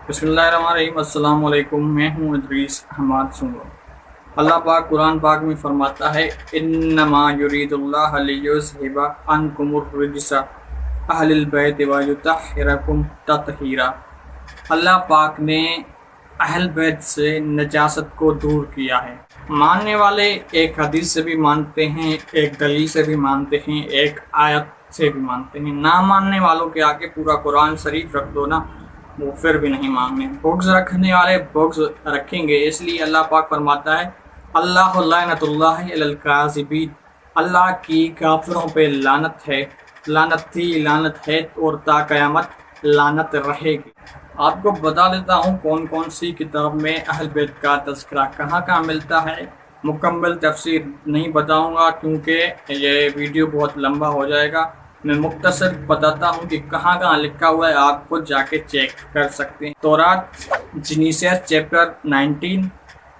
بسم اللہ الرحمن الرحیم۔ السلام علیکم، میں ہوں ادریس احمد سنگو۔ اللہ پاک قرآن پاک میں فرماتا ہے انما یرید اللہ لیذھب عنکم الرجس اہل البیت ویطہرکم تطہیرا۔ اللہ پاک نے اہل بیت سے نجاست کو دور کیا ہے۔ ماننے والے ایک حدیث سے بھی مانتے ہیں، ایک دلیل سے بھی مانتے ہیں، ایک آیت سے بھی مانتے ہیں۔ نہ ماننے والوں کے آگے پورا قرآن شریف رکھ دو نا، وہ پھر بھی نہیں مانگنے۔ بغض رکھنے والے بغض رکھیں گے، اس لیے اللہ پاک فرماتا ہے اللہ لعنت اللہ علی الکاذبین، اللہ کی کافروں پہ لعنت ہے، لعنت تھی، لعنت ہے اور تا قیامت لعنت رہے گی۔ آپ کو بتا دیتا ہوں کون کون سی کتاب میں اہل بیت کا تذکرہ کہاں کہاں ملتا ہے۔ مکمل تفسیر نہیں بتاؤں گا کیونکہ یہ ویڈیو بہت لمبا ہو جائے گا۔ میں مختصر بتاتا ہوں کہ کہاں کہاں لکھا ہوا ہے، آپ خود جا کے چیک کر سکتے ہیں۔ تورات جنیسیس چیپٹر 19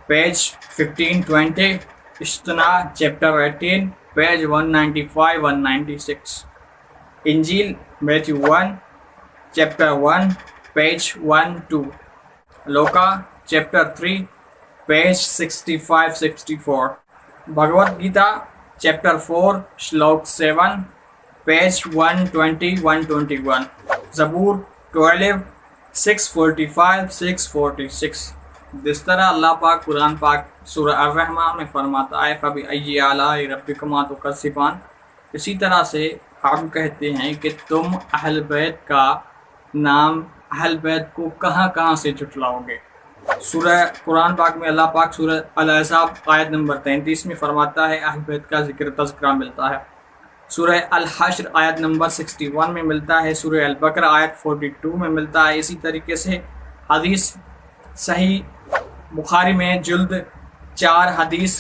پیج 1520، اشتنا چیپٹر 18 پیج 195-196، انجیل میتھیو 1 چیپٹر 1 پیج 1-2، لوکا chapter 3 page 65-64، Bhagavad Gita chapter 4 شلوک 7 پیج 120-121، زبور 12 645-646۔ جس طرح اللہ پاک قرآن پاک سورہ الرحمن میں فرماتا ہے فَبِأَيِّ آلَاءِ رَبِّكُمَا تُكَذِّبَانِ، اسی طرح سے ہم کہتے ہیں کہ تم اہل بیت کا نام، اہل بیت کو کہاں کہاں سے جھٹلاؤ گے۔ سورہ قرآن پاک میں اللہ پاک سورہ الاحزاب آیت نمبر 33 میں فرماتا ہے اہل بیت کا تذکرہ ملتا ہے۔ سورہ الحشر آیت نمبر 61 میں ملتا ہے، سورہ البقرہ آیت 42 میں ملتا ہے۔ اسی طریقے سے حدیث صحیح بخاری میں جلد 4 حدیث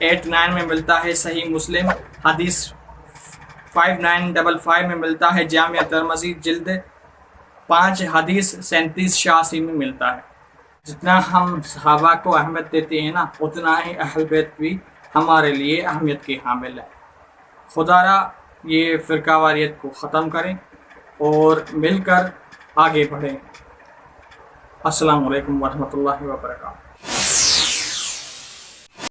89 میں ملتا ہے، صحیح مسلم حدیث 5955 میں ملتا ہے، جامع ترمذی جلد 5 حدیث 3786 میں ملتا ہے۔ جتنا ہم صحابہ کو اہمیت دیتے ہیں نا، اتنا ہی اہل بیت بھی ہمارے لیے اہمیت کے حامل ہے۔ خدا را یہ فرقہ واریت کو ختم کریں اور مل کر آگے بڑھیں۔ السلام علیکم ورحمۃ اللہ وبرکاتہ۔